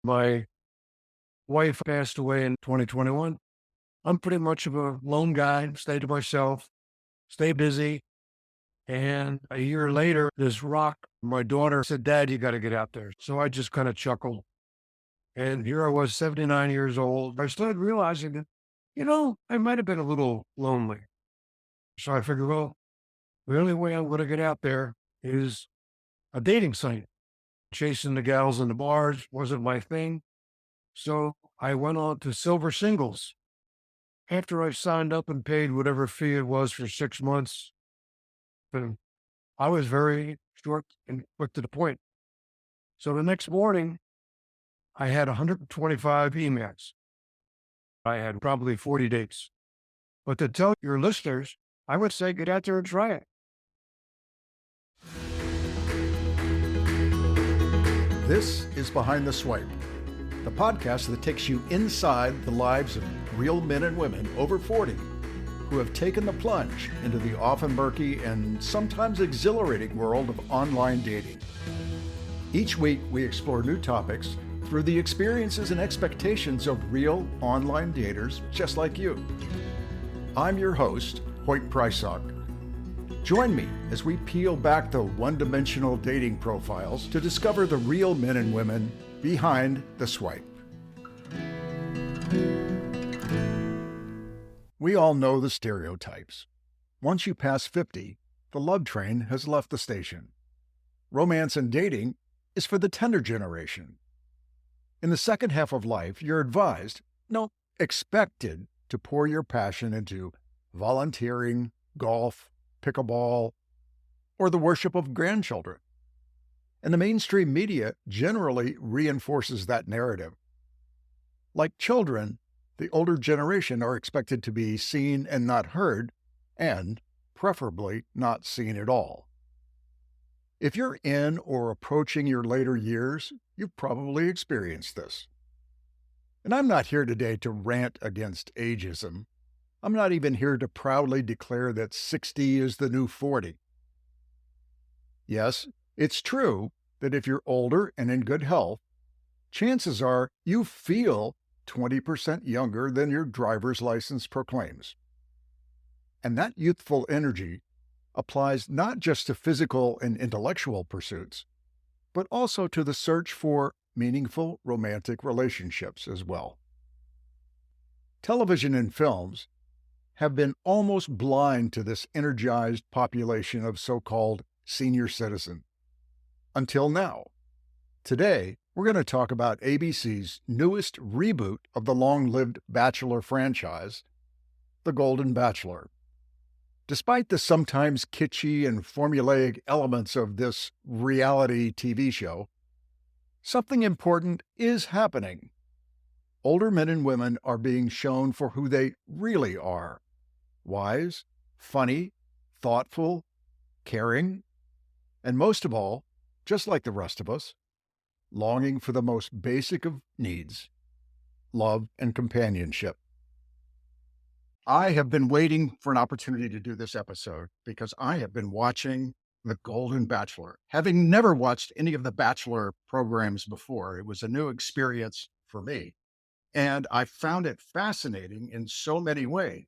My wife passed away in 2021. I'm pretty much of a lone guy, stay to myself, stay busy. And a year later, this rock, my daughter said, Dad, you got to get out there. So I just kind of chuckled. And here I was, 79 years old. I started realizing that, I might have been a little lonely. So I figured, well, the only way I'm going to get out there is a dating site. Chasing the gals in the bars wasn't my thing. So I went on to Silver Singles. After I signed up and paid whatever fee it was for 6 months, and I was very short and quick to the point. So the next morning, I had 125 emails. I had probably 40 dates. But to tell your listeners, I would say get out there and try it. This is Behind the Swipe, the podcast that takes you inside the lives of real men and women over 40 who have taken the plunge into the often murky and sometimes exhilarating world of online dating. Each week, we explore new topics through the experiences and expectations of real online daters just like you. I'm your host, Hoyt Prysock. Join me as we peel back the one-dimensional dating profiles to discover the real men and women behind the swipe. We all know the stereotypes. Once you pass 50, the love train has left the station. Romance and dating is for the tender generation. In the second half of life, you're advised, no, expected to pour your passion into volunteering, golf, pickleball, or the worship of grandchildren. And the mainstream media generally reinforces that narrative. Like children, the older generation are expected to be seen and not heard, and preferably not seen at all. If you're in or approaching your later years, you've probably experienced this. And I'm not here today to rant against ageism. I'm not even here to proudly declare that 60 is the new 40. Yes, it's true that if you're older and in good health, chances are you feel 20% younger than your driver's license proclaims. And that youthful energy applies not just to physical and intellectual pursuits, but also to the search for meaningful romantic relationships as well. Television and films have been almost blind to this energized population of so-called senior citizen. Until now. Today, we're going to talk about ABC's newest reboot of the long-lived Bachelor franchise, The Golden Bachelor. Despite the sometimes kitschy and formulaic elements of this reality TV show, something important is happening. Older men and women are being shown for who they really are. Wise, funny, thoughtful, caring, and most of all, just like the rest of us, longing for the most basic of needs, love and companionship. I have been waiting for an opportunity to do this episode because I have been watching The Golden Bachelor. Having never watched any of the Bachelor programs before, it was a new experience for me. And I found it fascinating in so many ways.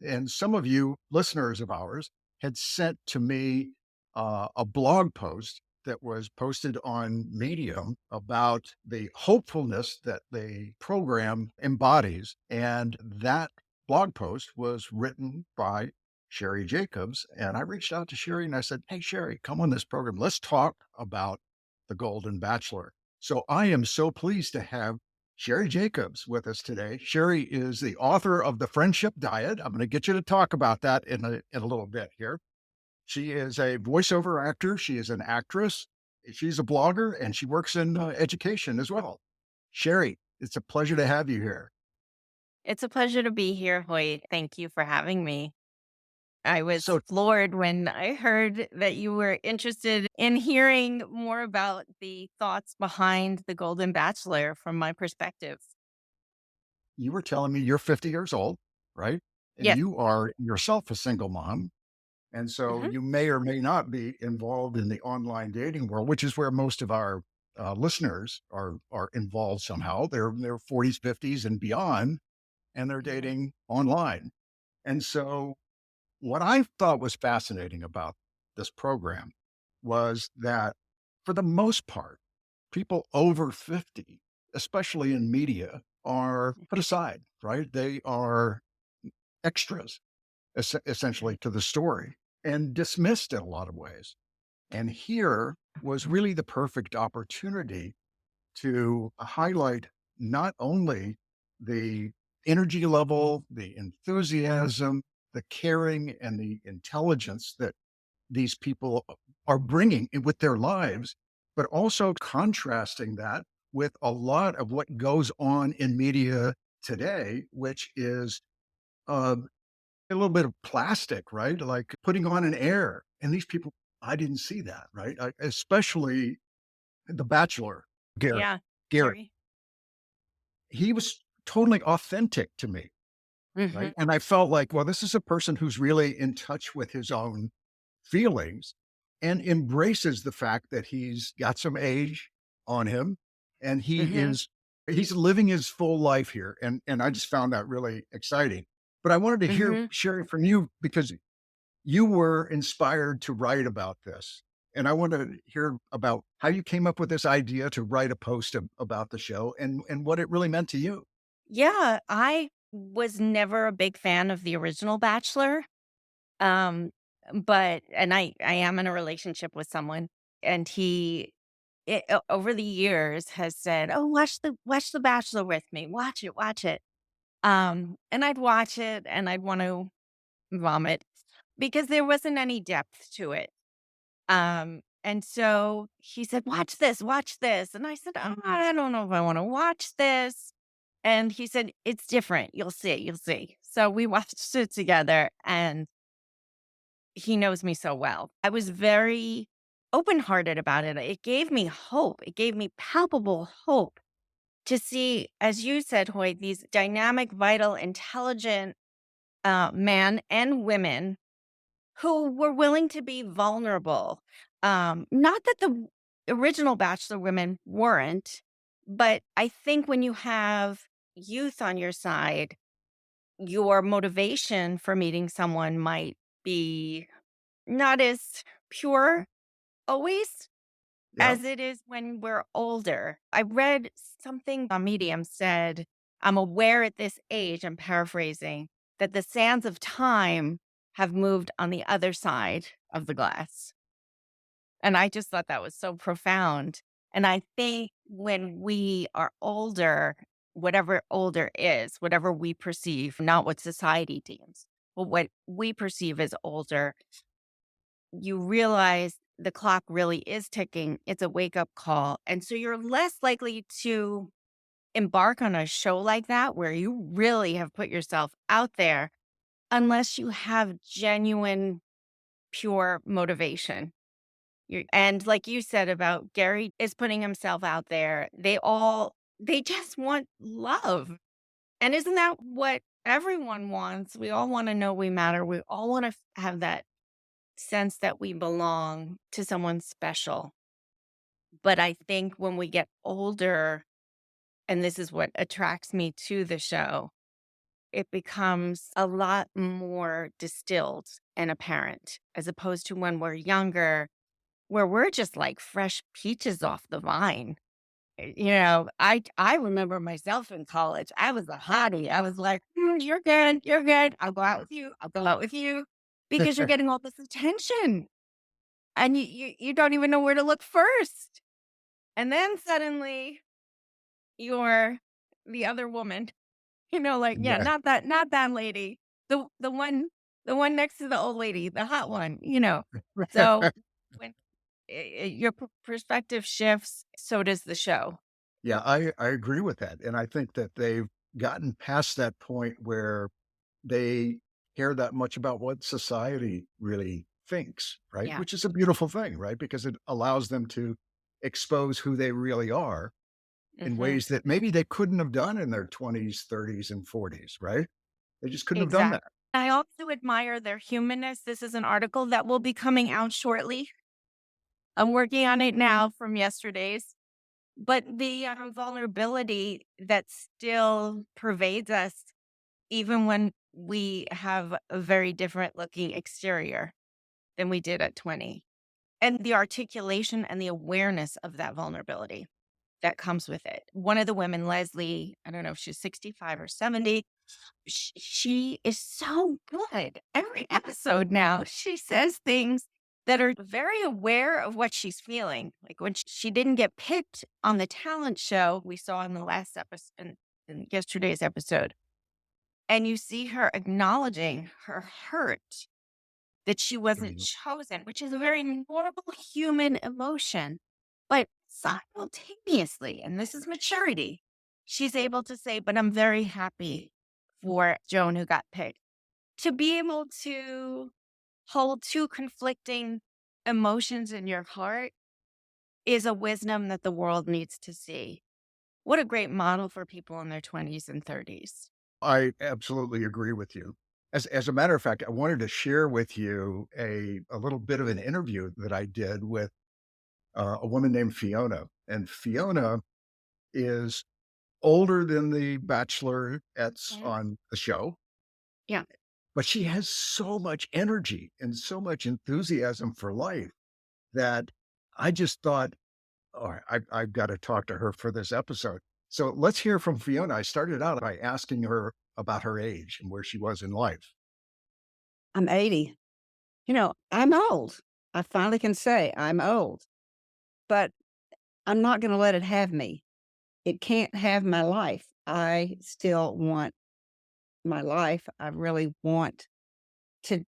And some of you listeners of ours had sent to me a blog post that was posted on Medium about the hopefulness that the program embodies. And that blog post was written by Sheri Jacobs. And I reached out to Sheri and I said, hey, Sheri, come on this program. Let's talk about The Golden Bachelor. So I am so pleased to have Sheri Jacobs with us today. Sheri is the author of The Friendship Diet. I'm going to get you to talk about that in a little bit here. She is a voiceover actor. She is an actress. She's a blogger, and she works in education as well. Sheri, it's a pleasure to have you here. It's a pleasure to be here, Hoyt. Thank you for having me. I was So floored when I heard that you were interested in hearing more about the thoughts behind The Golden Bachelor from my perspective. you were telling me you're 50 years old, right? And Yes. you are yourself a single mom. And so hmm you may or may not be involved in the online dating world, which is where most of our listeners are involved somehow. They're in their 40s, 50s, and beyond, and they're Mhm. dating online. And so, what I thought was fascinating about this program was that, for the most part, people over 50, especially in media, are put aside, right? They are extras, essentially, to the story and dismissed in a lot of ways. And here was really the perfect opportunity to highlight not only the energy level, the enthusiasm, the caring, and the intelligence that these people are bringing with their lives, but also contrasting that with a lot of what goes on in media today, which is uh, a little bit of plastic, right? Like putting on an air. And these people, I didn't see that, right? Especially The Bachelor, Garrett. Yeah, Garrett, Sheri. he was totally authentic to me, right? Mhm. And I felt like, well, this is a person who's really in touch with his own feelings and embraces the fact that he's got some age on him and Mhm. he's living his full life here. And I just found that really exciting. But I wanted to hear, Mhm. Sherry, from you because you were inspired to write about this. And I want to hear about how you came up with this idea to write a post about the show and what it really meant to you. Yeah, I was never a big fan of the original Bachelor. Um, but and I am in a relationship with someone, and over the years has said, "Oh, watch the Bachelor with me. Watch it." And I'd watch it and I'd want to vomit because there wasn't any depth to it. And so he said, watch this." And I said, "Oh, I don't know if I want to watch this." And he said, "It's different. You'll see." So we watched it together, and he knows me so well. I was very open-hearted about it. It gave me hope. It gave me palpable hope to see, as you said, Hoyt, these dynamic, vital, intelligent men and women who were willing to be vulnerable. Not that the original Bachelor women weren't, but I think when you have youth on your side, your motivation for meeting someone might be not as pure always Yeah. as it is when we're older. I read something on Medium said, "I'm aware at this age," I'm paraphrasing, "that the sands of time have moved on the other side of the glass." And I just thought that was so profound. And I think when we are older, whatever older is, whatever we perceive, not what society deems, but what we perceive as older, you realize the clock really is ticking. It's a wake up call. And so you're less likely to embark on a show like that where you really have put yourself out there unless you have genuine, pure motivation. And like you said about Gary is putting himself out there, they just want love. And isn't that what everyone wants? We all want to know we matter. We all want to have that sense that we belong to someone special. But I think when we get older, and this is what attracts me to the show, it becomes a lot more distilled and apparent as opposed to when we're younger, where we're just like fresh peaches off the vine. I remember myself in college. I was a hottie. I was like, "You're good. You're good. I'll go out with you. I'll go out with you," because you're getting all this attention. And you don't even know where to look first. And then suddenly you're the other woman, like, yeah, Yeah. not that lady. The one next to the old lady, the hot one. So when your perspective shifts, so does the show. Yeah, I agree with that. And I think that they've gotten past that point where they care that much about what society really thinks, right? Yeah. Which is a beautiful thing, right? Because it allows them to expose who they really are in Hmm. ways that maybe they couldn't have done in their 20s, 30s, and 40s, right? They just couldn't have done Exactly. that. I also admire their humanness. This is an article that will be coming out shortly. I'm working on it now from yesterday's. But the vulnerability that still pervades us, even when we have a very different looking exterior than we did at 20. And the articulation and the awareness of that vulnerability that comes with it. One of the women, Leslie, I don't know if she's 65 or 70, she is so good. Every episode now, she says things that are very aware of what she's feeling. Like when she didn't get picked on the talent show we saw in the last episode, in yesterday's episode, and you see her acknowledging her hurt that she wasn't Mhm. chosen, which is a very normal human emotion. But simultaneously, and this is maturity, she's able to say, but I'm very happy for Joan who got picked. To be able to hold two conflicting emotions in your heart is a wisdom that the world needs to see. What a great model for people in their 20s and 30s. I absolutely agree with you. As a matter of fact, I wanted to share with you a little bit of an interview that I did with a woman named Fiona. And Fiona is older than the bachelorettes Yeah. on the show, Yeah. but she has so much energy and so much enthusiasm for life that I just thought, all right, I've got to talk to her for this episode. So let's hear from Fiona. I started out by asking her about her age and where she was in life. I'm 80. I'm old. I finally can say I'm old, but I'm not going to let it have me. It can't have my life. I still want my life. I really want to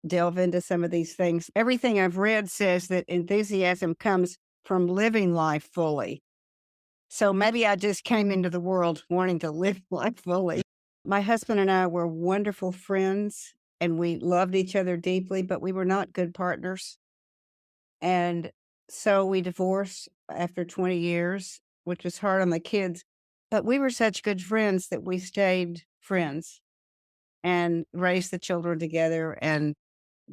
delve into some of these things. Everything I've read says that enthusiasm comes from living life fully. So maybe I just came into the world wanting to live life fully. My husband and I were wonderful friends and we loved each other deeply, but we were not good partners. And so we divorced after 20 years, which was hard on the kids. But we were such good friends that we stayed friends and raised the children together and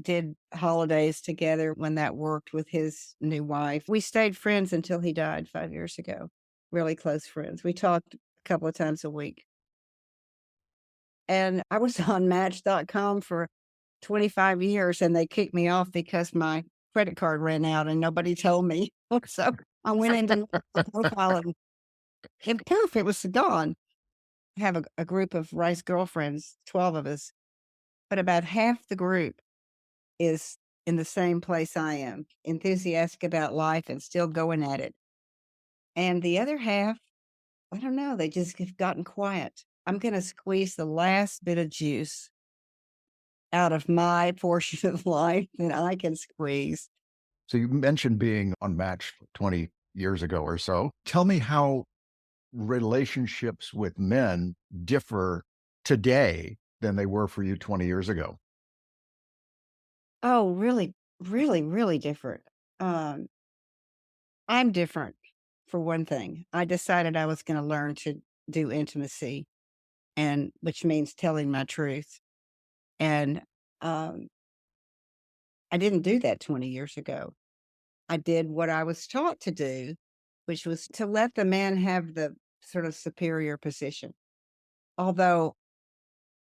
did holidays together when that worked with his new wife. We stayed friends until he died 5 years ago. Really close friends. We talked a couple of times a week. And I was on Match.com for 25 years and they kicked me off because my credit card ran out and nobody told me. So I went into the profile and poof, it was gone. I have a group of Rice girlfriends, 12 of us, but about half the group is in the same place I am, enthusiastic about life and still going at it. And the other half, I don't know, they just have gotten quiet. I'm going to squeeze the last bit of juice out of my portion of life that I can squeeze. So you mentioned being on Match 20 years ago or so. Tell me how relationships with men differ today than they were for you 20 years ago. Oh, really, really, really different. I'm different, for one thing. I decided I was going to learn to do intimacy, and which means telling my truth. And um, I didn't do that 20 years ago. I did what I was taught to do, which was to let the man have the sort of superior position. Although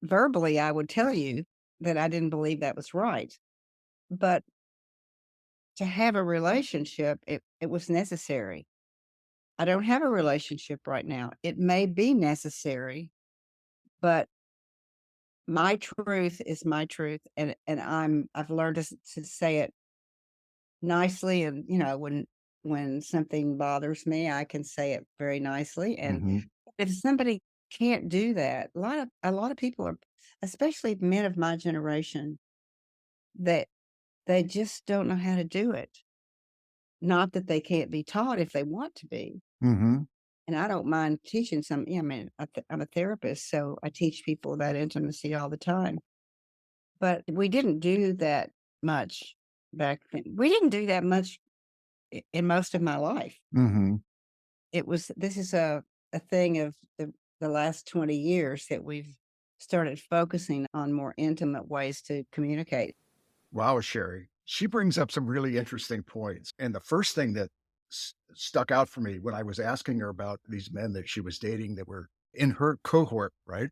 verbally, I would tell you that I didn't believe that was right. But to have a relationship, it was necessary. I don't have a relationship right now. It may be necessary, but my truth is my truth, and I've learned to say it nicely, and when something bothers me, I can say it very nicely. And Mhm. if somebody can't do that, a lot of people are, especially men of my generation, that they just don't know how to do it. Not that they can't be taught if they want to be. Mhm. And I don't mind teaching some. Yeah, I mean, I'm a therapist, so I teach people about intimacy all the time. But we didn't do that much back then. We didn't do that much in most of my life. Mhm. This is a thing of the last 20 years that we've started focusing on more intimate ways to communicate. Wow, Sheri. She brings up some really interesting points. And the first thing that stuck out for me when I was asking her about these men that she was dating that were in her cohort, right?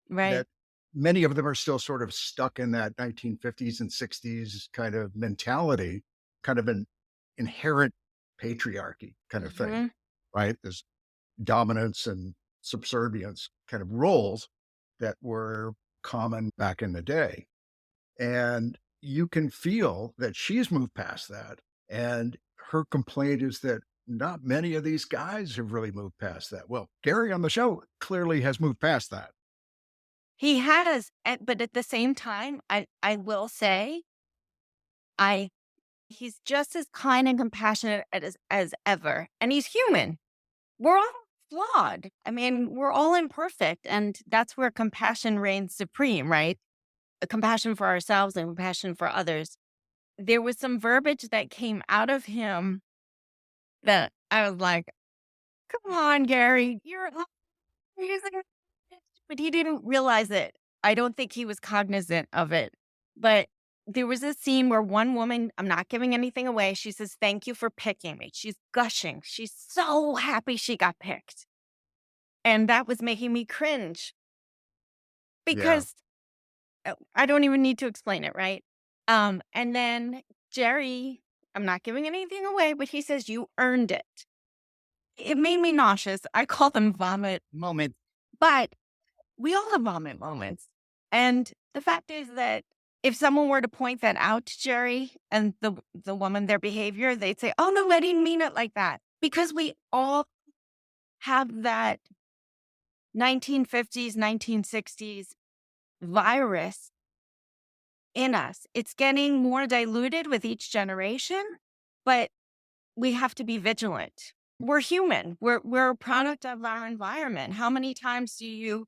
Right. That many of them are still sort of stuck in that 1950s and 60s kind of mentality, kind of an inherent patriarchy kind of thing, Hmm. right? This dominance and subservience kind of roles that were common back in the day. And you can feel that she's moved past that. And her complaint is that not many of these guys have really moved past that. Well, Gary on the show clearly has moved past that. He has, but at the same time, I will say, I he's just as kind and compassionate as ever, and he's human. We're all flawed. I mean, we're all imperfect, and that's where compassion reigns supreme, right? Compassion for ourselves and compassion for others. There was some verbiage that came out of him that I was like, "Come on, Gary, you're amazing." But he didn't realize it. I don't think he was cognizant of it. But there was a scene where one woman, I'm not giving anything away, she says, "Thank you for picking me." She's gushing. She's so happy she got picked. And that was making me cringe Yeah. because I don't even need to explain it, right? And then Jerry, I'm not giving anything away, but he says, "You earned it." It made me nauseous. I call them vomit moments, but we all have vomit moments. And the fact is that if someone were to point that out to Jerry and the woman, their behavior, they'd say, "Oh no, I didn't mean it like that." Because we all have that 1950s, 1960s virus in us. It's getting more diluted with each generation, but we have to be vigilant. We're human. We're a product of our environment. How many times do you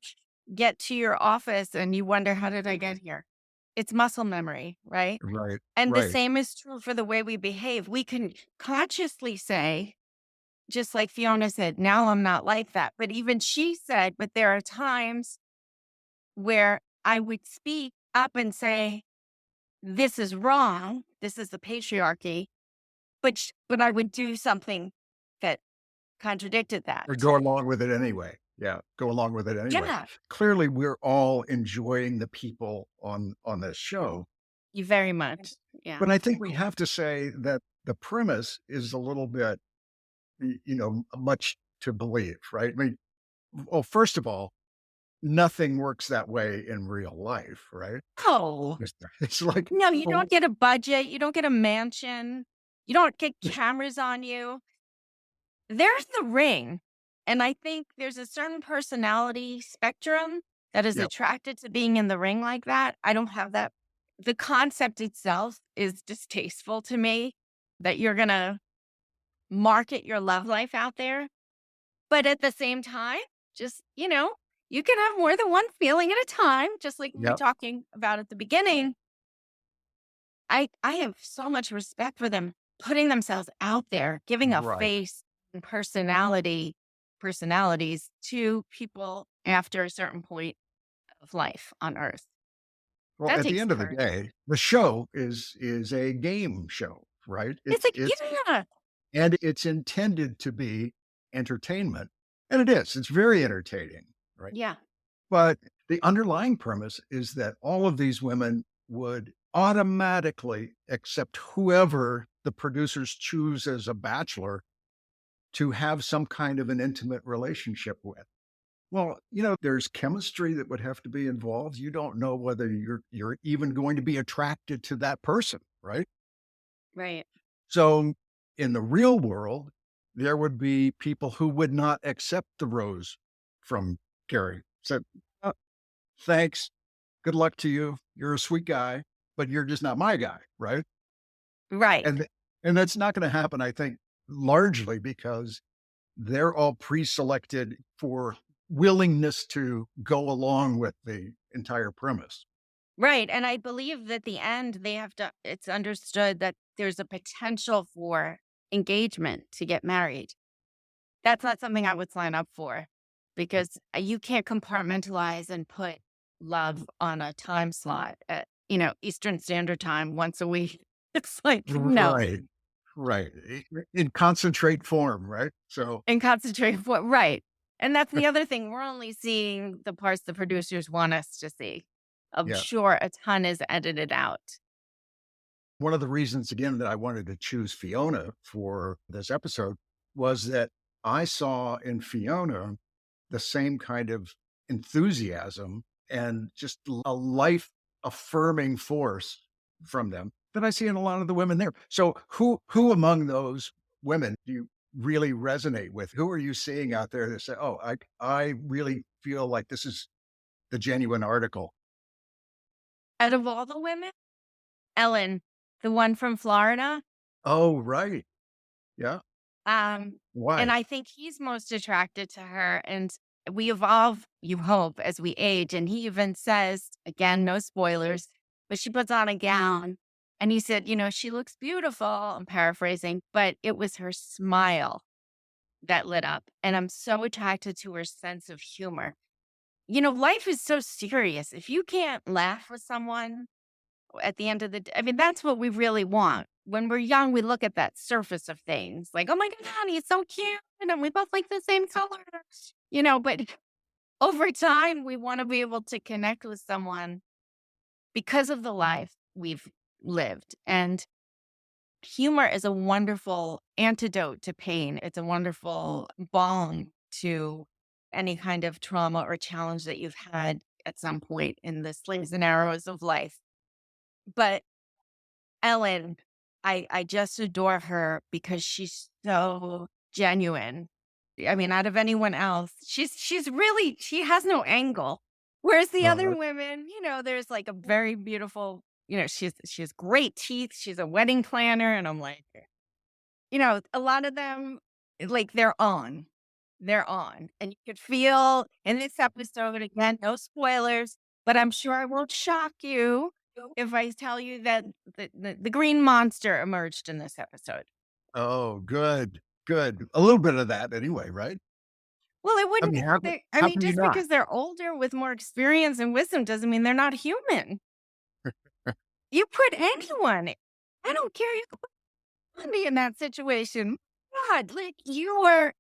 get to your office and you wonder, how did I get here? It's muscle memory, right? Right. And the Right. same is true for the way we behave. We can consciously say, just like Fiona said, "Now I'm not like that." But even she said, but there are times where I would speak up and say, "This is wrong. This is the patriarchy." But I would do something that contradicted that. Or go along with it anyway. Yeah. Go along with it anyway. Yeah, Clearly, we're all enjoying the people on this show. you very much. Yeah. But I think we have to say that the premise is a little bit, much to believe, right? I mean, well, first of all, nothing works that way in real life, right? Oh, It's like, no, you well, don't get a budget. You don't get a mansion. You don't get cameras on you. There's the ring. And I think there's a certain personality spectrum that is yeah, attracted to being in the ring like that. I don't have that. The concept itself is distasteful to me that you're going to market your love life out there. But at the same time, just, you can have more than one feeling at a time, just like we were yeah, talking about at the beginning. I have so much respect for them putting themselves out there, giving a right. face and personalities to people after a certain point of life on earth. Well, That at the takes end of the courage. day, the show is a game show, right? It's like, It's yeah, and it's intended to be entertainment, and it is. It's very entertaining, right? yeah, But the underlying premise is that all of these women would automatically accept whoever the producers choose as a bachelor to have some kind of an intimate relationship with. Well, there's chemistry that would have to be involved. You don't know whether you're even going to be attracted to that person, right? right. So in the real world, there would be people who would not accept the rose from Gary. Said, "Uh, thanks. Good luck to you. You're a sweet guy, but you're just not my guy, right?" Right. And and that's not going to happen, I think, largely because they're all pre-selected for willingness to go along with the entire premise. Right. And I believe that at the end, it's understood that there's a potential for engagement to get married. That's not something I would sign up for because you can't compartmentalize and put love on a time slot at, Eastern Standard Time once a week. It's like, no. Right. Right. In concentrate form, right? So, and concentrate what right. And that's the other thing. We're only seeing the parts the producers want us to see. I'm yeah. sure a ton is edited out. One of the reasons, again, that I wanted to choose Fiona for this episode was that I saw in Fiona the same kind of enthusiasm and just a life affirming force from them that I see in a lot of the women there. So who among those women do you really resonate with? Who are you seeing out there that say, "Oh, I really feel like this is the genuine article"? Out of all the women, Ellen, the one from Florida, Oh, right. Yeah. and Why? I think he's most attracted to her. And we evolve, you hope, as we age. And he even says, again, no spoilers, but she puts on a gown. And he said, she looks beautiful. I'm paraphrasing, but it was her smile that lit up. And I'm so attracted to her sense of humor. Life is so serious. If you can't laugh with someone at the end of the day, I mean, that's what we really want. When we're young, we look at that surface of things like, oh my God, he's so cute. And we both like the same colors, but over time, we want to be able to connect with someone because of the life we've lived. And humor is a wonderful antidote to pain. It's a wonderful balm to any kind of trauma or challenge that you've had at some point in the slings and arrows of life. But Ellen, I just adore her because she's so genuine. I mean, out of anyone else, she has no angle. Whereas the other women, there's like a very beautiful, she has great teeth. She's a wedding planner. And I'm like, a lot of them, like they're on. And you could feel in this episode, again, no spoilers, but I'm sure I won't shock you if I tell you that the green monster emerged in this episode. Oh, good, good. A little bit of that anyway, right? Well, it I wouldn't. mean, how how can you Just not? because they're older with more experience and wisdom doesn't mean they're not human. You put anyone, I don't care, you could put Andy in that situation. God, like you were,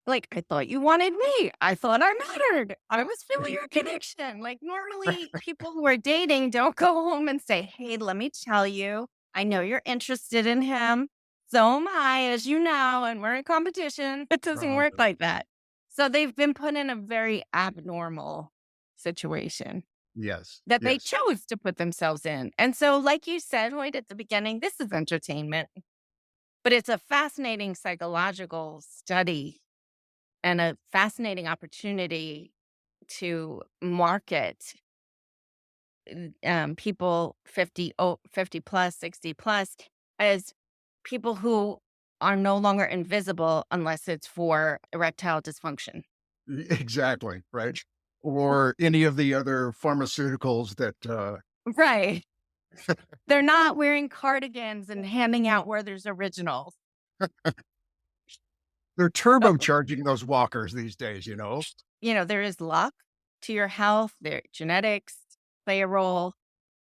like I thought you wanted me. I thought I mattered. I was feeling your connection. Like normally, people who are dating don't go home and say, "Hey, let me tell you, I know you're interested in him. So am I, as you know, and we're in competition." It doesn't work like that. So they've been put in a very abnormal situation Yes, that they yes. chose to put themselves in. And so, like you said, Lloyd, at the beginning, this is entertainment, but it's a fascinating psychological study and a fascinating opportunity to market people 50 plus, 60 plus as people who are no longer invisible unless it's for erectile dysfunction. Exactly, right? Or any of the other pharmaceuticals that, Right. They're not wearing cardigans and handing out Werther's Originals. they're So, turbocharging those walkers these days, you know? there is luck to your health, their genetics play a role,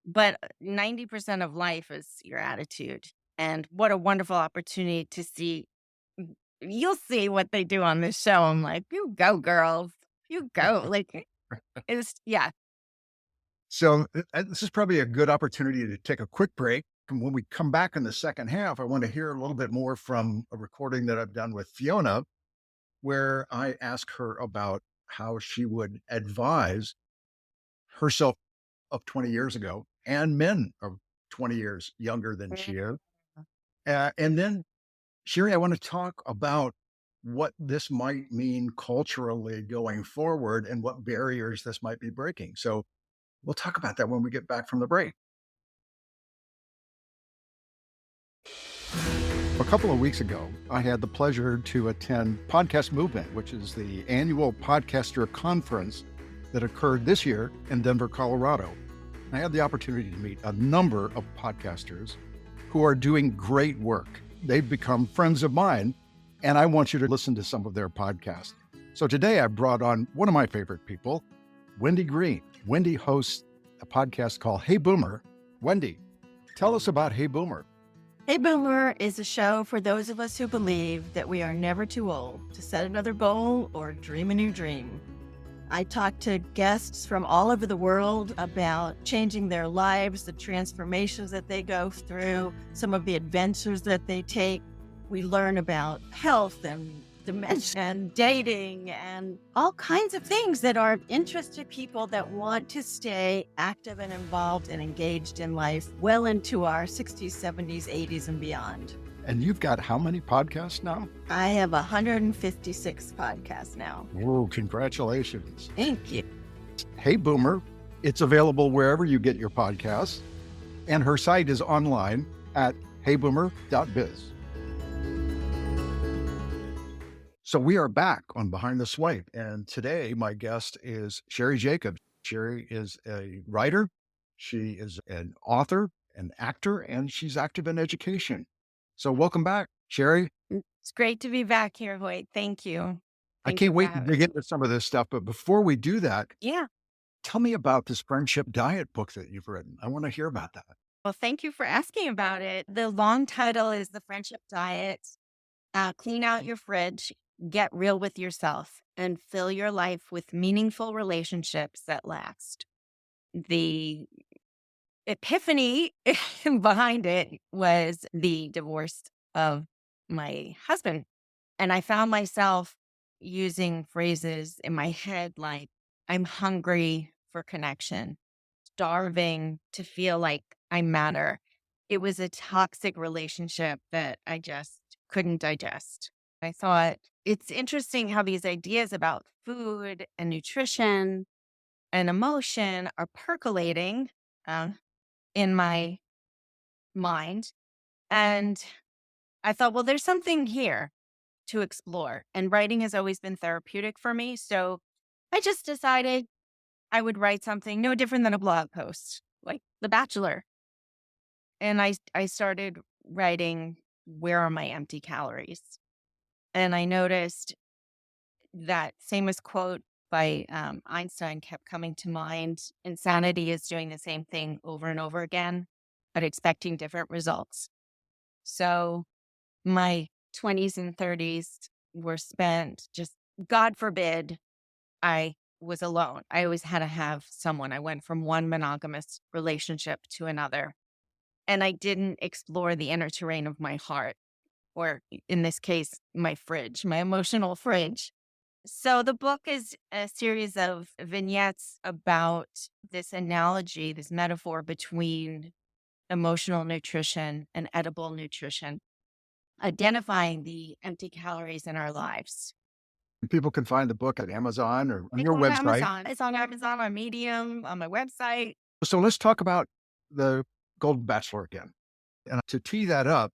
but 90% of life is your attitude. And what a wonderful opportunity to see. You'll see what they do on this show. I'm like, you go, girls. You go. Like, yeah. So this is probably a good opportunity to take a quick break. And when we come back in the second half, I want to hear a little bit more from a recording that I've done with Fiona, where I ask her about how she would advise herself of 20 years ago and men of 20 years younger than she is. And then, Sheri, I want to talk about what this might mean culturally going forward and what barriers this might be breaking. So we'll talk about that when we get back from the break. A couple of weeks ago, I had the pleasure to attend Podcast Movement, which is the annual podcaster conference that occurred this year in Denver, Colorado. I had the opportunity to meet a number of podcasters who are doing great work. They've become friends of mine, and I want you to listen to some of their podcasts. So today I brought on one of my favorite people, Wendy Green. Wendy hosts a podcast called Hey Boomer. Wendy, tell us about Hey Boomer. Hey Boomer is a show for those of us who believe that we are never too old to set another goal or dream a new dream. I talk to guests from all over the world about changing their lives, the transformations that they go through, some of the adventures that they take. We learn about health and dementia and dating and all kinds of things that are of interest to people that want to stay active and involved and engaged in life well into our 60s, 70s, 80s, and beyond. And you've got how many podcasts now? I have 156 podcasts now. Whoa, congratulations. Thank you. Hey Boomer, it's available wherever you get your podcasts. And her site is online at heyboomer.biz. So we are back on Behind the Swipe. And today my guest is Sheri Jacobs. Sheri is a writer. She is an author, an actor, and she's active in education. So welcome back, Sheri. It's great to be back here, Hoyt. Thank you. I Thank can't you for wait to having dig me. into some of this stuff. But before we do that, Yeah. tell me about this friendship diet book that you've written. I want to hear about that. Well, thank you for asking about it. The long title is The Friendship Diet. Clean out your fridge, get real with yourself, and fill your life with meaningful relationships that last. The epiphany behind it was the divorce of my husband. And I found myself using phrases in my head like, I'm hungry for connection, starving to feel like I matter. It was a toxic relationship that I just couldn't digest. I thought it's interesting how these ideas about food and nutrition and emotion are percolating in my mind. And I thought, well, there's something here to explore. And writing has always been therapeutic for me. So I just decided I would write something no different than a blog post, like The Bachelor. And I started writing, where are my empty calories? And I noticed that famous quote by Einstein kept coming to mind. Insanity is doing the same thing over and over again, but expecting different results. So my 20s and 30s were spent just, God forbid, I was alone. I always had to have someone. I went from one monogamous relationship to another. And I didn't explore the inner terrain of my heart, or in this case, my fridge, my emotional fridge. So the book is a series of vignettes about this analogy, this metaphor between emotional nutrition and edible nutrition, identifying the empty calories in our lives. People can find the book at Amazon or on It's your on website. Amazon. It's on Amazon, on Medium, on my website. So let's talk about the Golden Bachelor again. And to tee that up,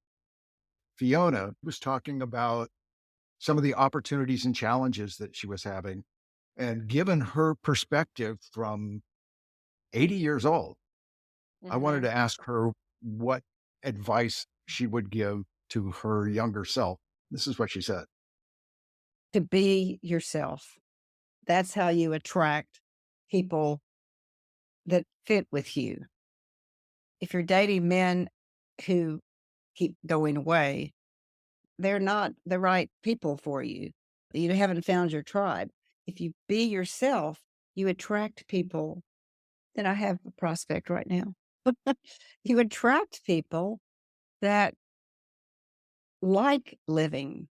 Fiona was talking about some of the opportunities and challenges that she was having. And given her perspective from 80 years old, I wanted to ask her what advice she would give to her younger self. This is what she said. To be yourself. That's how you attract people that fit with you. If you're dating men who keep going away, they're not the right people for you. You haven't found your tribe. If you be yourself, you attract people. Then I have a prospect right now. You attract people that like living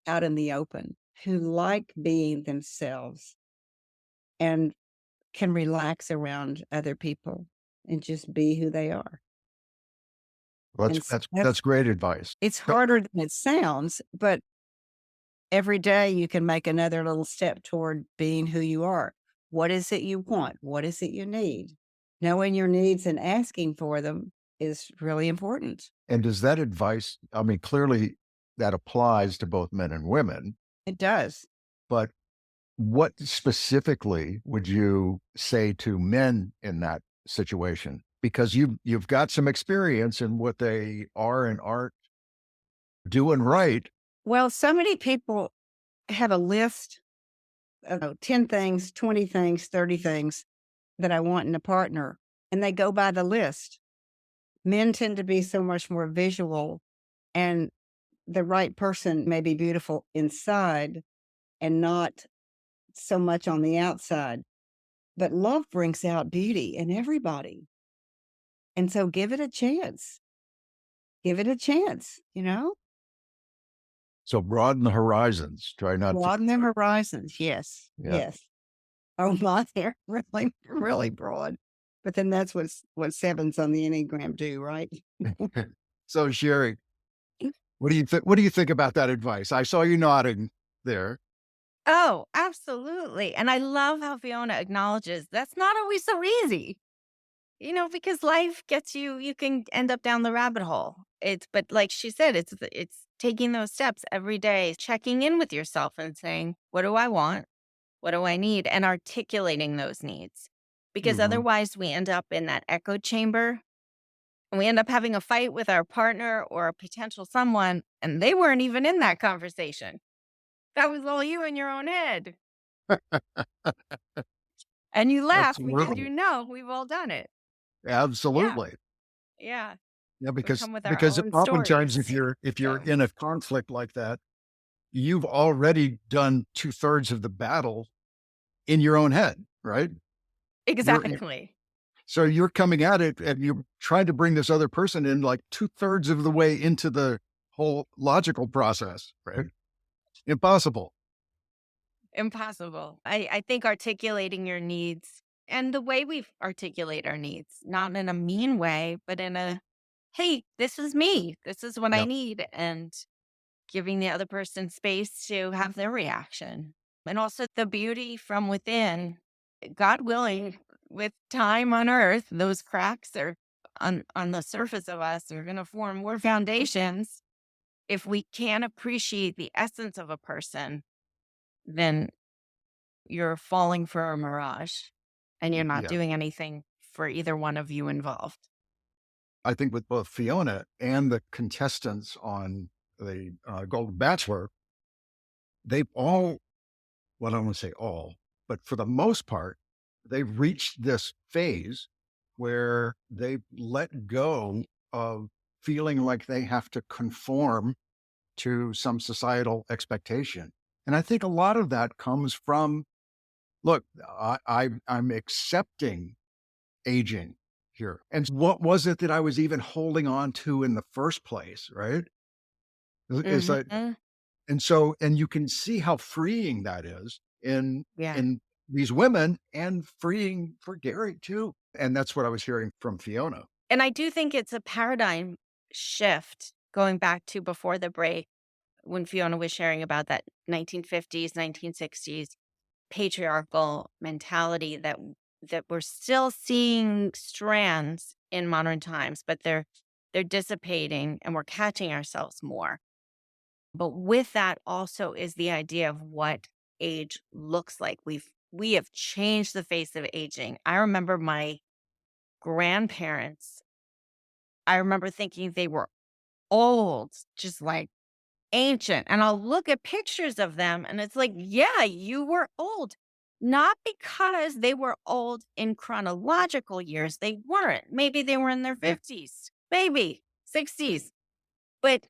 out in the open, who like being themselves and can relax around other people and just be who they are. Well, And that's great advice. It's harder than it sounds, but every day you can make another little step toward being who you are. What is it you want? What is it you need? Knowing your needs and asking for them is really important. And does that advice, I mean, clearly that applies to both men and women, It does. but what specifically would you say to men in that situation? Because you've got some experience in what they are and aren't doing right. Well, so many people have a list of 10 things, 20 things, 30 things that I want in a partner, and they go by the list. Men tend to be so much more visual, and the right person may be beautiful inside and not so much on the outside. But love brings out beauty in everybody. And so give it a chance. Give it a chance, So broaden the horizons. Try not to. Broaden their horizons. Yes. Yeah. Yes. Oh my, they're really, really broad. But then that's what sevens on the Enneagram do, right? So Sheri, what do you think? What do you think about that advice? I saw you nodding there. Oh, absolutely. And I love how Fiona acknowledges that's not always so easy, because life gets you can end up down the rabbit hole. But like she said, it's taking those steps every day, checking in with yourself and saying, what do I want? What do I need? And articulating those needs. Because Mhm. otherwise we end up in that echo chamber and we end up having a fight with our partner or a potential someone, and they weren't even in that conversation. That was all you in your own head. And you laugh because Absolutely. we've all done it. Yeah. Absolutely. Yeah. Yeah, We come with our because own oftentimes if stories. you're So in a conflict like that, you've already done 2/3 of the battle in your own head, right? You're exactly. so you're coming at it and you're trying to bring this other person in like 2/3 of the way into the whole logical process, right? Impossible. Impossible. I think articulating your needs and the way we articulate our needs, not in a mean way, but in a, hey, this is me. This is what I Yeah. need. And giving the other person space to have their reaction. And also the beauty from within, God willing, with time on earth, those cracks are on the surface of us are going to form more foundations. If we can't appreciate the essence of a person, then you're falling for a mirage and you're not Yeah. doing anything for either one of you involved. I think with both Fiona and the contestants on the Golden Bachelor, they've all, well, I don't want to say all, but for the most part, they've reached this phase where they've let go of feeling like they have to conform to some societal expectation. And I think a lot of that comes from, look, I'm accepting aging here. And what was it that I was even holding on to in the first place? Right. It's like, Hmm. and you can see how freeing that is Yeah. in these women and freeing for Gary too. And that's what I was hearing from Fiona. And I do think it's a paradigm shift going back to before the break when Fiona was sharing about that 1950s, 1960s patriarchal mentality that we're still seeing strands in modern times, but they're dissipating and we're catching ourselves more. But with that also is the idea of what age looks like. We have changed the face of aging. I remember my grandparents. I remember thinking they were old, just like ancient. And I'll look at pictures of them and it's like, yeah, you were old. Not because they were old in chronological years. They weren't. Maybe they were in their 50s, maybe 60s, but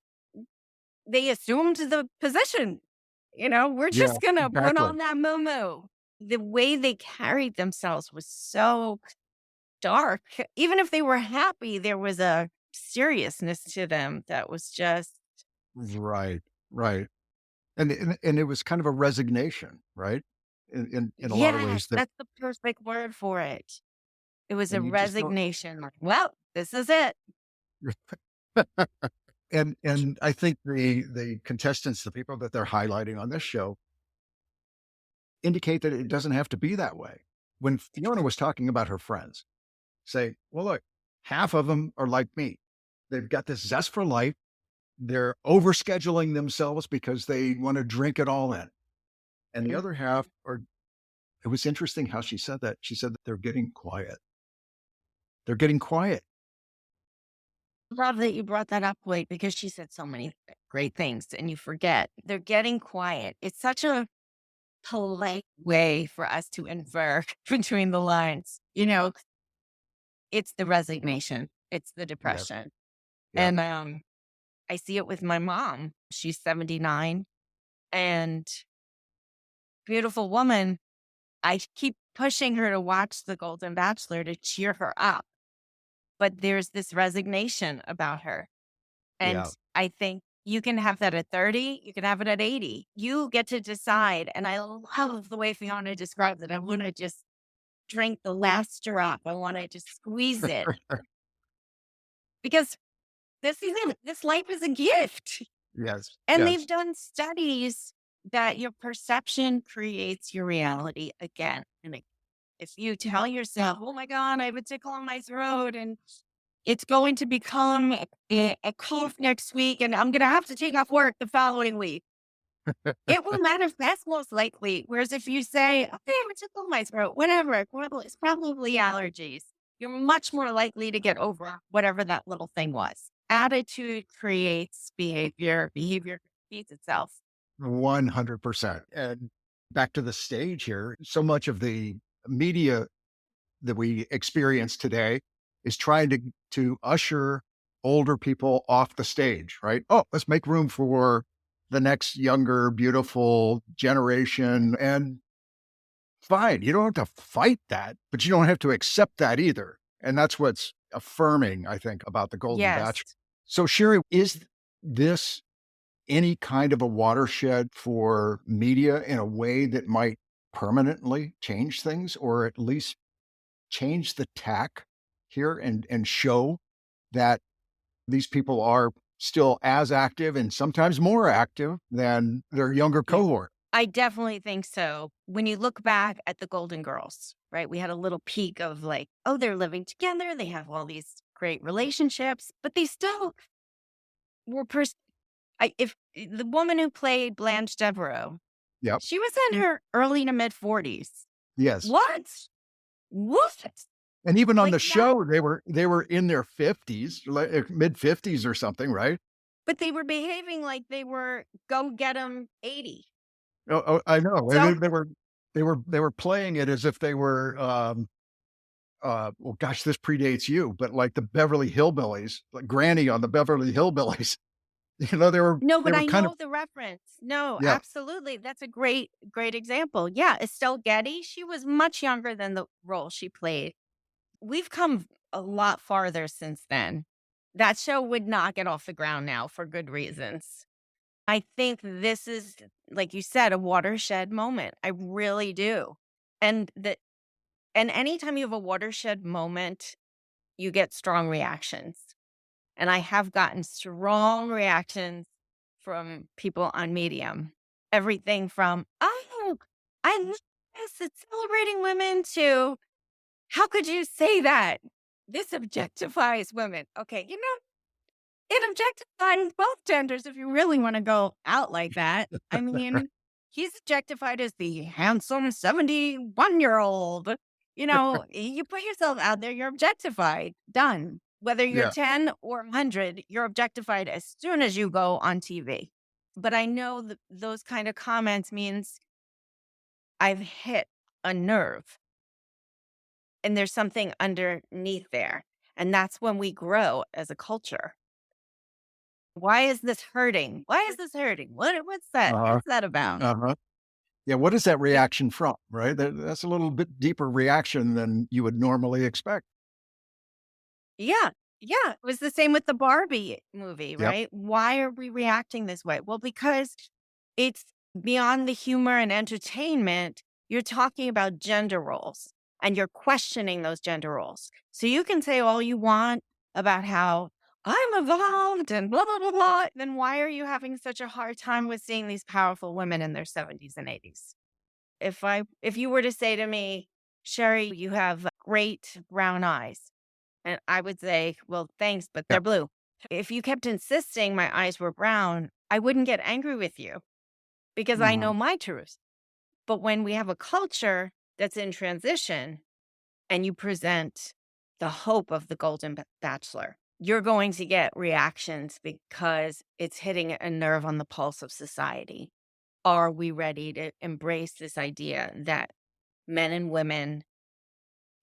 they assumed the position. We're Yeah, just going to put exactly. on that moo. The way they carried themselves was so dark. Even if they were happy, there was a seriousness to them that was just, Right. Right. And it was kind of a resignation, right? In a lot of ways yes, that, that's the perfect word for it. It was a and you just don't. resignation. Like, well, this is it. And I think the contestants, the people that they're highlighting on this show, indicate that it doesn't have to be that way. When Fiona was talking about her friends, say, well, look, half of them are like me. They've got this zest for life. They're overscheduling themselves because they want to drink it all in. And the other half are, it was interesting how she said that. She said that they're getting quiet. They're getting quiet. Love that you brought that up, Wade, because she said so many great things and you forget. They're getting quiet. It's such a polite way for us to infer between the lines. It's the resignation. It's the Yeah. depression. Yeah. And I see it with my mom. She's 79 and beautiful woman. I keep pushing her to watch The Golden Bachelor to cheer her up. But there's this resignation about her. And Yeah. I think you can have that at 30, you can have it at 80. You get to decide. And I love the way Fiona describes it. I want to just drink the last drop. I want to just squeeze it because this life is a gift. Yes. And they've Yes. done studies that your perception creates your reality again and again. If you tell yourself, oh my God, I have a tickle in my throat and it's going to become a cough next week and I'm going to have to take off work the following week, it will manifest most likely. Whereas if you say, okay, I have a tickle in my throat, whatever, well, it's probably allergies, you're much more likely to get over whatever that little thing was. Attitude creates behavior. Behavior repeats itself. 100%. And back to the stage here, so much of the media that we experience today is trying to usher older people off the stage, right? Oh, let's make room for the next younger, beautiful generation. And fine, you don't have to fight that, but you don't have to accept that either. And that's what's affirming, I think, about the Golden Yes. Bachelor. So, Sheri, is this any kind of a watershed for media in a way that might permanently change things, or at least change the tack here and show that these people are still as active and sometimes more active than their younger Yeah. cohort? I definitely think so. When you look back at the Golden Girls, right? We had a little peek of like, oh, they're living together. They have all these great relationships, but they still were. If the woman who played Blanche Devereaux, Yep. she was in her early to mid 40s. Yes. What? What? And even on Like the that? show, they were in their 50s, like mid 50s or something, right? But they were behaving like they were go get 'em 80. Oh, I know. So They were playing it as if they were well, gosh, this predates you, but like the Beverly Hillbillies, like Granny on the Beverly Hillbillies. They were no, they but were I kind of know the reference. No, yeah. absolutely. That's a great example. Yeah, Estelle Getty, she was much younger than the role she played. We've come a lot farther since then. That show would not get off the ground now for good reasons. I think this is, like you said, a watershed moment. I really do. And anytime you have a watershed moment, you get strong reactions. And I have gotten strong reactions from people on Medium. Everything from, oh, I love this, it's celebrating women, to how could you say that? This objectifies women. Okay, it objectifies both genders if you really want to go out like that. I mean, he's objectified as the handsome 71-year-old. You put yourself out there, you're objectified. Done. Whether you're Yeah. 10 or 100, you're objectified as soon as you go on TV. But I know that those kind of comments means I've hit a nerve and there's something underneath there. And that's when we grow as a culture. Why is this hurting? Why is this hurting? What's that? Uh-huh. What's that about? Uh-huh. Yeah, what is that It- reaction from, right? That's a little bit deeper reaction than you would normally expect. yeah. Yeah. It was the same with the Barbie movie, Yep. right? Why are we reacting this way? Well, because it's beyond the humor and entertainment. You're talking about gender roles and you're questioning those gender roles. So you can say all you want about how I'm evolved and blah, blah, blah, blah. Then why are you having such a hard time with seeing these powerful women in their 70s and 80s? If you were to say to me, Sheri, you have great brown eyes, and I would say, well, thanks, but Yeah. they're blue. If you kept insisting my eyes were brown, I wouldn't get angry with you because I know Mhm. my truth. But when we have a culture that's in transition and you present the hope of the Golden Bachelor, you're going to get reactions because it's hitting a nerve on the pulse of society. Are we ready to embrace this idea that men and women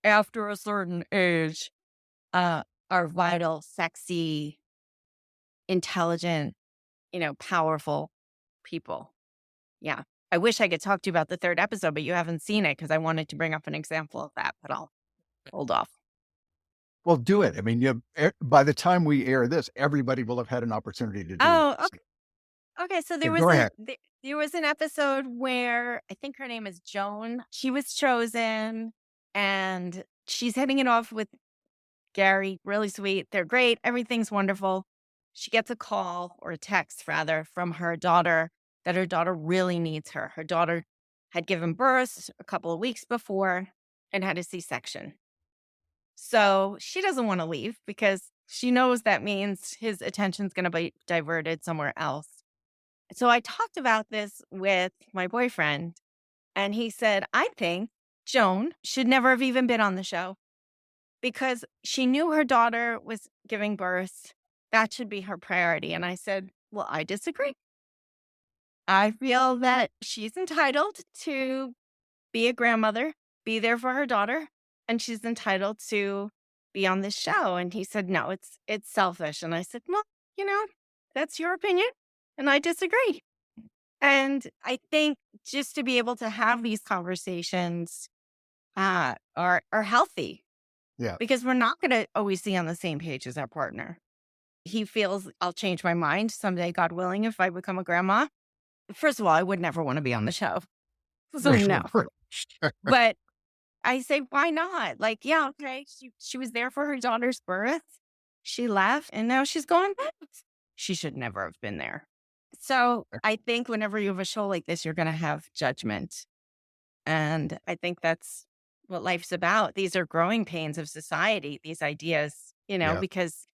after a certain age are vital, sexy, intelligent, powerful people. Yeah. I wish I could talk to you about the third episode, but you haven't seen it because I wanted to bring up an example of that, but I'll hold off. Well, do it. I mean, by the time we air this, everybody will have had an opportunity to do Oh, this. okay. Okay, so So go ahead. there was an episode where I think her name is Joan. She was chosen and she's hitting it off with Gary, really sweet. They're great. Everything's wonderful. She gets a call or a text rather from her daughter that her daughter really needs her. Her daughter had given birth a couple of weeks before and had a C-section. So she doesn't want to leave because she knows that means his attention's going to be diverted somewhere else. So I talked about this with my boyfriend, and he said, I think Joan should never have even been on the show because she knew her daughter was giving birth. That should be her priority. And I said, well, I disagree. I feel that she's entitled to be a grandmother, be there for her daughter, and she's entitled to be on this show. And he said, no, it's selfish. And I said, well, that's your opinion. And I disagree. And I think just to be able to have these conversations are healthy. Yeah. Because we're not going to always be on the same page as our partner. He feels I'll change my mind someday, God willing, if I become a grandma. First of all, I would never want to be on the show. So no. But I say, why not? Like, yeah, okay. She was there for her daughter's birth. She left and now she's going back. She should never have been there. So I think whenever you have a show like this, you're going to have judgment. And I think that's what life's about. These are growing pains of society, these ideas, Yeah. because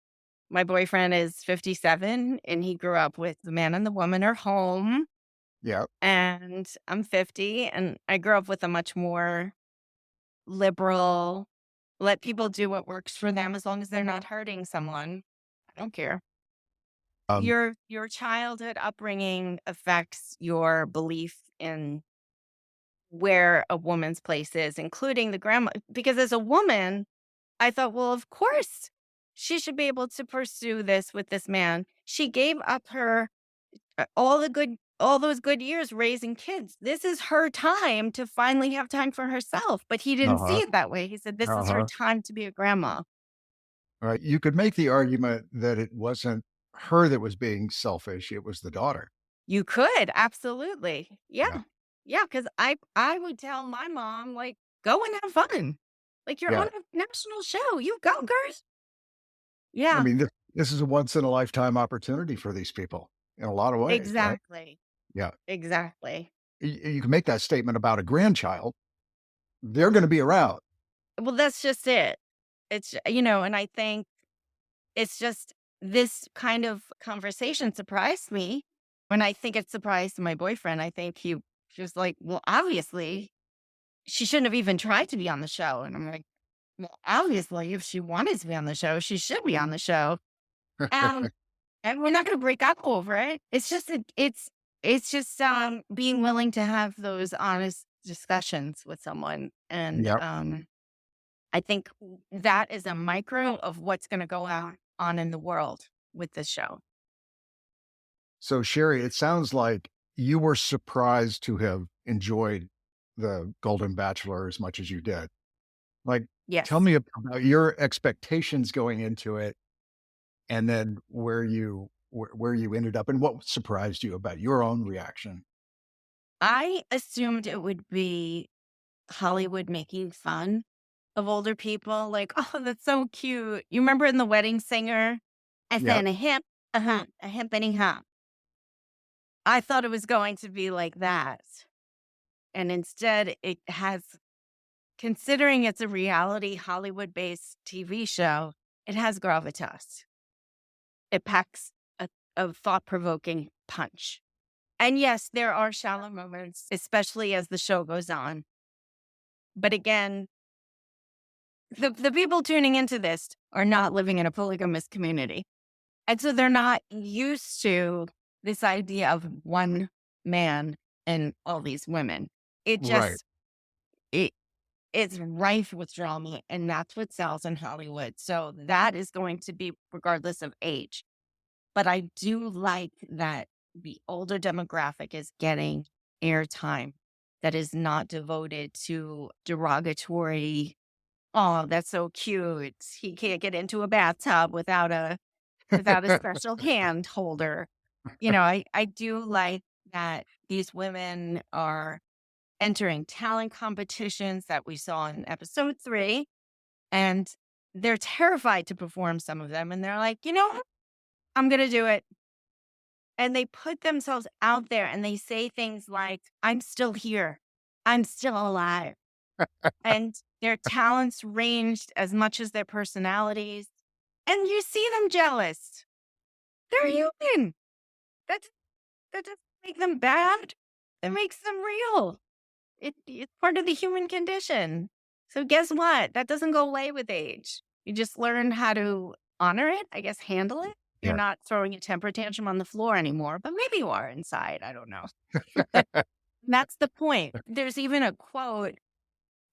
my boyfriend is 57 and he grew up with the man and the woman are home. Yeah. And I'm 50 and I grew up with a much more liberal, let people do what works for them as long as they're not hurting someone. I don't care. Your childhood upbringing affects your belief in where a woman's place is, including the grandma. Because as a woman, I thought, well, of course, she should be able to pursue this with this man. She gave up her all those good years raising kids. This is her time to finally have time for herself. But he didn't see it that way. He said, this is her time to be a grandma. Right. You could make the argument that it wasn't her that was being selfish, it was the daughter. You could, absolutely. Yeah. Yeah, because I would tell my mom, like, go and have fun. Like, you're on a national show. You go, girls. Yeah. I mean, this is a once in a lifetime opportunity for these people in a lot of ways. Exactly. Right? Yeah. Exactly. You can make that statement about a grandchild. They're going to be around. Well, that's just it. It's, and I think it's just this kind of conversation surprised me. When I think it surprised my boyfriend, I think he was like, well, obviously, she shouldn't have even tried to be on the show. And I'm like, well, obviously, if she wanted to be on the show, she should be on the show. And we're not going to break up over it. It's just, it's just being willing to have those honest discussions with someone. And I think that is a micro of what's going to go on in the world with this show. So, Sheri, it sounds like you were surprised to have enjoyed the Golden Bachelor as much as you did. Like, Yes. tell me about your expectations going into it, and then where you ended up, and what surprised you about your own reaction. I assumed it would be Hollywood making fun of older people. Like, oh, that's so cute. You remember in The Wedding Singer? And then a hip and a hop. I thought it was going to be like that. And instead, it has, considering it's a reality Hollywood-based TV show, it has gravitas. It packs a thought-provoking punch. And yes, there are shallow moments, especially as the show goes on. But again, the people tuning into this are not living in a polygamous community. And so they're not used to this idea of one man and all these women. It just, It's rife with drama, and that's what sells in Hollywood. So that is going to be regardless of age. But I do like that the older demographic is getting airtime that is not devoted to derogatory, oh, that's so cute. He can't get into a bathtub without a special hand holder. I do like that these women are entering talent competitions that we saw in episode 3, and they're terrified to perform some of them. And they're like, what? I'm going to do it. And they put themselves out there and they say things like, I'm still here. I'm still alive. And their talents ranged as much as their personalities. And you see them jealous. They're human. That doesn't make them bad. It makes them real. It's part of the human condition. So guess what? That doesn't go away with age. You just learn how to honor it, I guess, handle it. You're Yeah. not throwing a temper tantrum on the floor anymore, but maybe you are inside. I don't know. That's the point. There's even a quote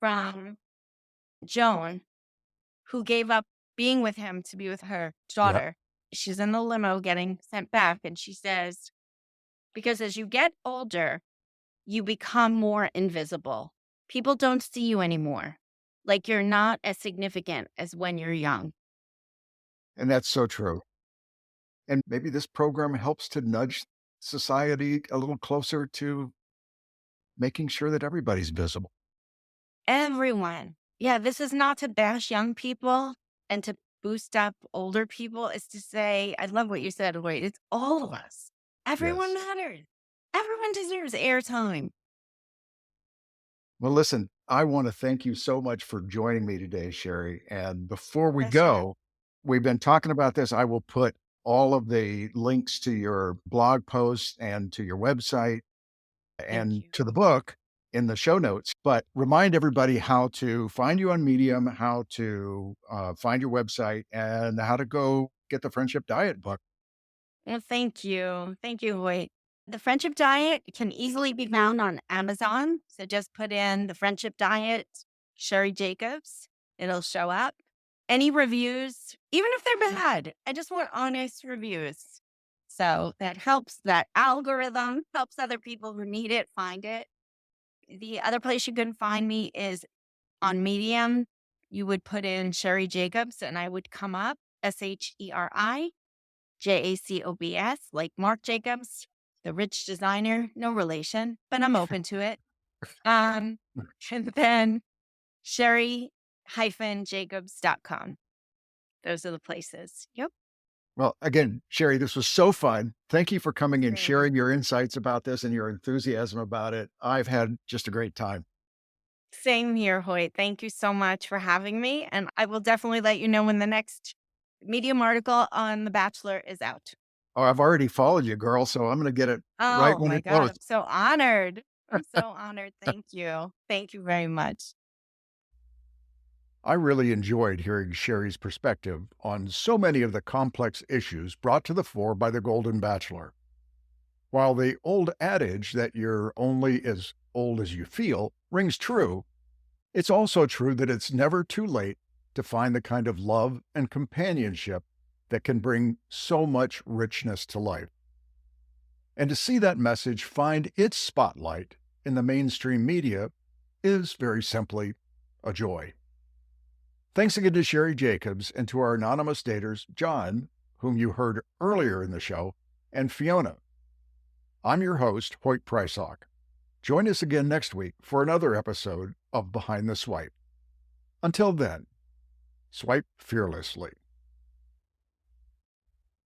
from Joan, who gave up being with him to be with her daughter. She's in the limo getting sent back, and she says, because as you get older, you become more invisible. People don't see you anymore. Like you're not as significant as when you're young. And that's so true. And maybe this program helps to nudge society a little closer to making sure that everybody's visible. Everyone. Yeah, this is not to bash young people and to boost up older people. It's to say, I love what you said, Wait, it's all of us. Everyone Yes. matters. Everyone deserves airtime. Well, listen, I want to thank you so much for joining me today, Sheri. And before we Pleasure. go, we've been talking about this. I will put all of the links to your blog posts and to your website and you. to the book in the show notes. But remind everybody how to find you on Medium, how to find your website, and how to go get the Friendship Diet book. Well, thank you. Thank you, Hoyt. The Friendship Diet can easily be found on Amazon. So just put in the Friendship Diet, Sheri Jacobs. It'll show up. Any reviews, even if they're bad, I just want honest reviews. So that helps, that algorithm helps other people who need it find it. The other place you can find me is on Medium. You would put in Sheri Jacobs and I would come up, SHERI JACOBS, like Marc Jacobs, the rich designer, no relation, but I'm open to it. And then Sheri-Jacobs.com. Those are the places. Yep. Well, again, Sheri, this was so fun. Thank you for coming and Great. sharing your insights about this and your enthusiasm about it. I've had just a great time. Same here, Hoyt. Thank you so much for having me. And I will definitely let you know when the next Medium article on The Bachelor is out. Oh, I've already followed you, girl, so I'm going to get it right Oh when my it God, goes. I'm so honored. I'm so honored. Thank you. Thank you very much. I really enjoyed hearing Sheri's perspective on so many of the complex issues brought to the fore by the Golden Bachelor. While the old adage that you're only as old as you feel rings true, it's also true that it's never too late to find the kind of love and companionship that can bring so much richness to life. And to see that message find its spotlight in the mainstream media is very simply a joy. Thanks again to Sheri Jacobs and to our anonymous daters, John, whom you heard earlier in the show, and Fiona. I'm your host, Hoyt Prysock. Join us again next week for another episode of Behind the Swipe. Until then, swipe fearlessly.